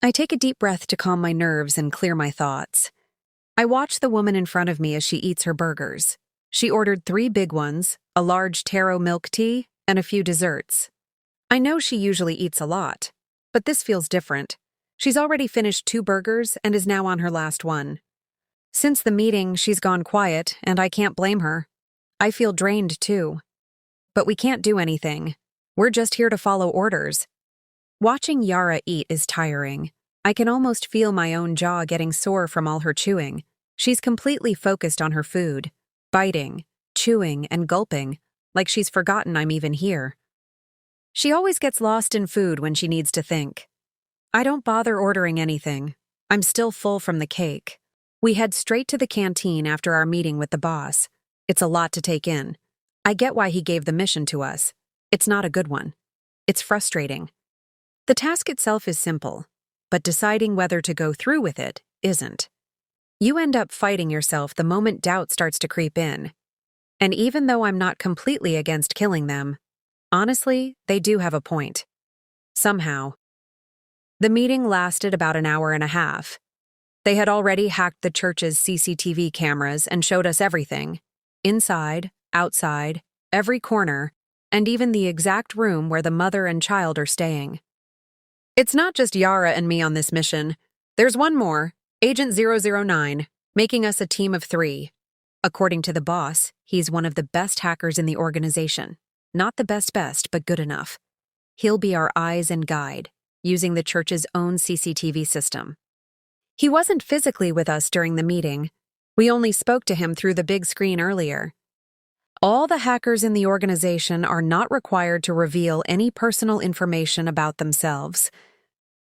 I take a deep breath to calm my nerves and clear my thoughts. I watch the woman in front of me as she eats her burgers. She ordered 3 big ones, a large taro milk tea, and a few desserts. I know she usually eats a lot, but this feels different. She's already finished 2 burgers and is now on her last one. Since the meeting, she's gone quiet, and I can't blame her. I feel drained too. But we can't do anything. We're just here to follow orders. Watching Yara eat is tiring. I can almost feel my own jaw getting sore from all her chewing. She's completely focused on her food, biting, chewing, and gulping, like she's forgotten I'm even here. She always gets lost in food when she needs to think. I don't bother ordering anything. I'm still full from the cake. We head straight to the canteen after our meeting with the boss. It's a lot to take in. I get why he gave the mission to us. It's not a good one. It's frustrating. The task itself is simple, but deciding whether to go through with it isn't. You end up fighting yourself the moment doubt starts to creep in. And even though I'm not completely against killing them, honestly, they do have a point. Somehow. The meeting lasted about an hour and a half. They had already hacked the church's CCTV cameras and showed us everything. Inside, outside, every corner, and even the exact room where the mother and child are staying. It's not just Yara and me on this mission. There's one more, Agent 009, making us a team of 3. According to the boss, he's one of the best hackers in the organization. Not the best, but good enough. He'll be our eyes and guide, using the church's own CCTV system. He wasn't physically with us during the meeting. We only spoke to him through the big screen earlier. All the hackers in the organization are not required to reveal any personal information about themselves.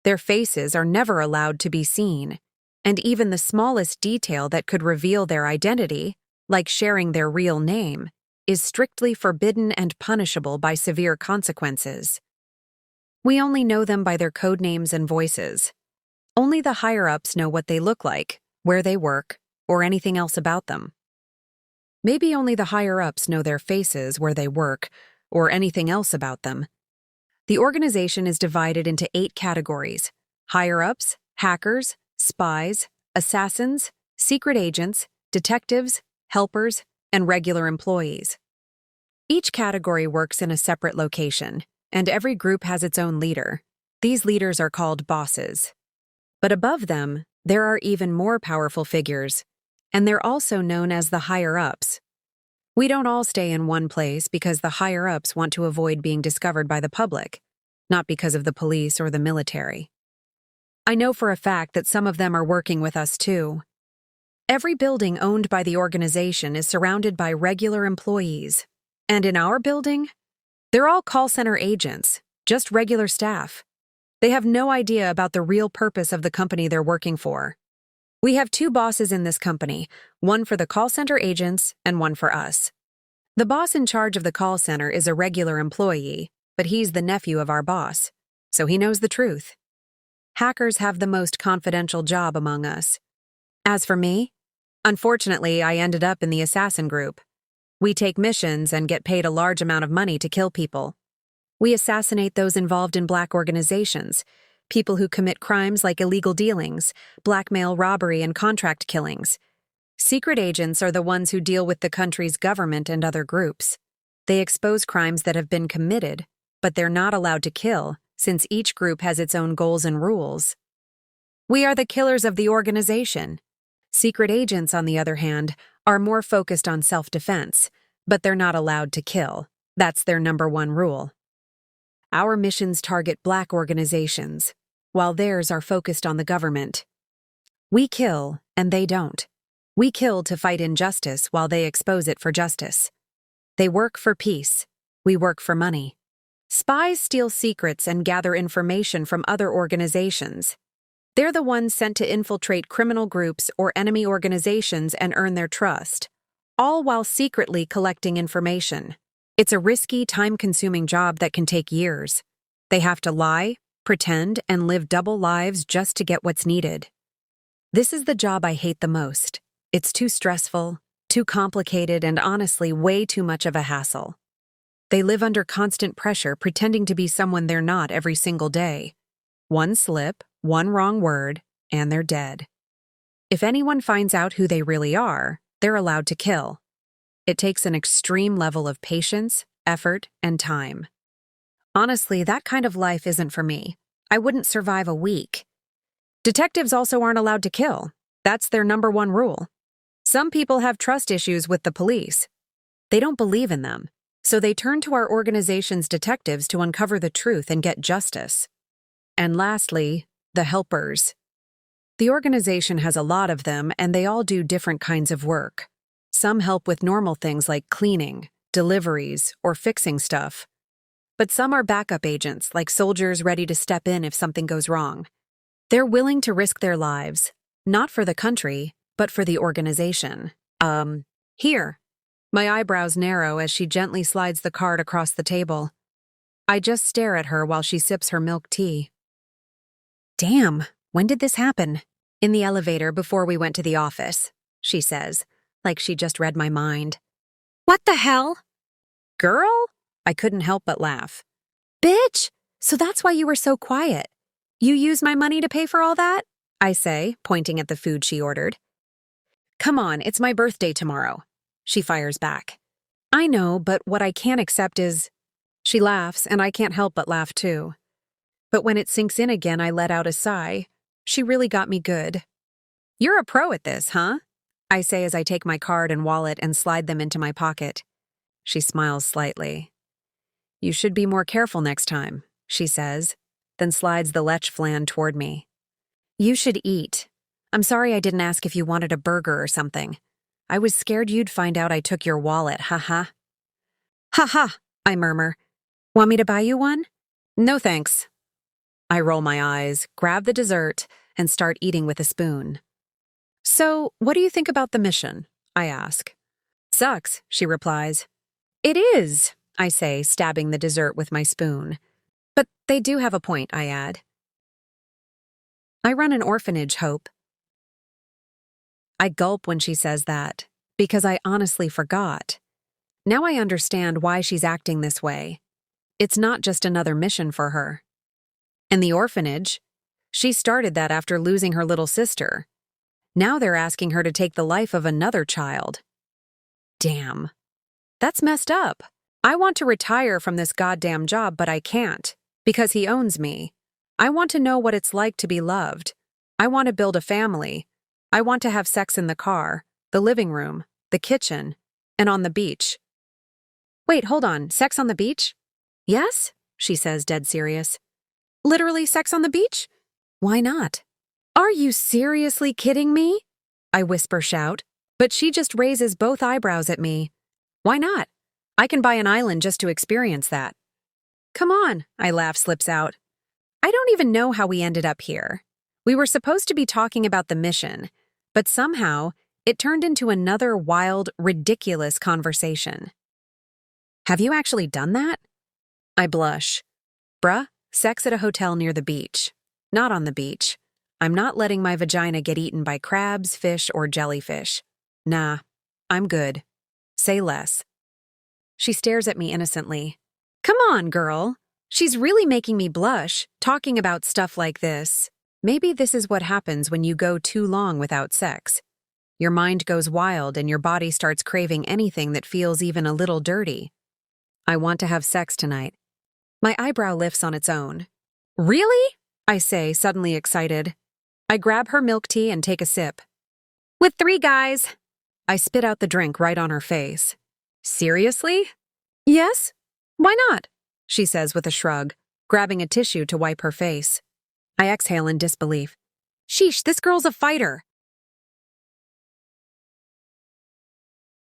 Their faces are never allowed to be seen, and even the smallest detail that could reveal their identity, like sharing their real name, is strictly forbidden and punishable by severe consequences. We only know them by their code names and voices. Only the higher-ups know what they look like, where they work, or anything else about them. Maybe only the higher-ups know their faces, where they work, or anything else about them. The organization is divided into 8 categories: higher-ups, hackers, spies, assassins, secret agents, detectives, helpers, and regular employees. Each category works in a separate location, and every group has its own leader. These leaders are called bosses. But above them, there are even more powerful figures, and they're also known as the higher-ups. We don't all stay in one place because the higher-ups want to avoid being discovered by the public, not because of the police or the military. I know for a fact that some of them are working with us too. Every building owned by the organization is surrounded by regular employees, and in our building, they're all call center agents, just regular staff. They have no idea about the real purpose of the company they're working for. We have 2 bosses in this company, one for the call center agents and one for us. The boss in charge of the call center is a regular employee, but he's the nephew of our boss, so he knows the truth. Hackers have the most confidential job among us. As for me, unfortunately, I ended up in the assassin group. We take missions and get paid a large amount of money to kill people. We assassinate those involved in black organizations, people who commit crimes like illegal dealings, blackmail, robbery, and contract killings. Secret agents are the ones who deal with the country's government and other groups. They expose crimes that have been committed, but they're not allowed to kill, since each group has its own goals and rules. We are the killers of the organization. Secret agents, on the other hand, are more focused on self-defense, but they're not allowed to kill. That's their #1 rule. Our missions target black organizations, while theirs are focused on the government. We kill, and they don't. We kill to fight injustice while they expose it for justice. They work for peace. We work for money. Spies steal secrets and gather information from other organizations. They're the ones sent to infiltrate criminal groups or enemy organizations and earn their trust, all while secretly collecting information. It's a risky, time-consuming job that can take years. They have to lie, pretend, and live double lives just to get what's needed. This is the job I hate the most. It's too stressful, too complicated, and honestly way too much of a hassle. They live under constant pressure, pretending to be someone they're not every single day. One slip, One wrong word, and they're dead. If anyone finds out who they really are, they're allowed to kill. It takes an extreme level of patience, effort, and time. Honestly, that kind of life isn't for me. I wouldn't survive a week. Detectives also aren't allowed to kill. That's their number one rule. Some people have trust issues with the police. They don't believe in them, so they turn to our organization's detectives to uncover the truth and get justice. And lastly, the helpers. The organization has a lot of them, and they all do different kinds of work. Some help with normal things like cleaning, deliveries, or fixing stuff. But some are backup agents, like soldiers ready to step in if something goes wrong. They're willing to risk their lives, not for the country, but for the organization. Here. My eyebrows narrow as she gently slides the card across the table. I just stare at her while she sips her milk tea. Damn, when did this happen? In the elevator before we went to the office, she says, like she just read my mind. What the hell? Girl? I couldn't help but laugh. Bitch! So that's why you were so quiet. You used my money to pay for all that? I say, pointing at the food she ordered. Come on, it's my birthday tomorrow. She fires back. I know, but what I can't accept is... She laughs, and I can't help but laugh too. But when it sinks in again, I let out a sigh. She really got me good. You're a pro at this, huh? I say as I take my card and wallet and slide them into my pocket. She smiles slightly. You should be more careful next time, she says, then slides the lech flan toward me. You should eat. I'm sorry I didn't ask if you wanted a burger or something. I was scared you'd find out I took your wallet, haha. Ha, I murmur. Want me to buy you one? No thanks. I roll my eyes, grab the dessert, and start eating with a spoon. So, what do you think about the mission? I ask. Sucks, she replies. It is, I say, stabbing the dessert with my spoon. But they do have a point, I add. I run an orphanage, Hope. I gulp when she says that, because I honestly forgot. Now I understand why she's acting this way. It's not just another mission for her. And the orphanage, she started that after losing her little sister. Now they're asking her to take the life of another child. Damn. That's messed up. I want to retire from this goddamn job, but I can't, because he owns me. I want to know what it's like to be loved. I want to build a family. I want to have sex in the car, the living room, the kitchen, and on the beach. Wait, hold on, sex on the beach? Yes? She says, dead serious. Literally sex on the beach? Why not? Are you seriously kidding me? I whisper shout, but she just raises both eyebrows at me. Why not? I can buy an island just to experience that. Come on, I laugh slips out. I don't even know how we ended up here. We were supposed to be talking about the mission, but somehow it turned into another wild, ridiculous conversation. Have you actually done that? I blush. Bruh, sex at a hotel near the beach. Not on the beach. I'm not letting my vagina get eaten by crabs, fish, or jellyfish. Nah, I'm good. Say less. She stares at me innocently. Come on, girl. She's really making me blush, talking about stuff like this. Maybe this is what happens when you go too long without sex. Your mind goes wild and your body starts craving anything that feels even a little dirty. I want to have sex tonight. My eyebrow lifts on its own. Really? I say, suddenly excited. I grab her milk tea and take a sip. With 3 guys. I spit out the drink right on her face. Seriously? Yes? Why not? She says with a shrug, grabbing a tissue to wipe her face. I exhale in disbelief. Sheesh, this girl's a fighter.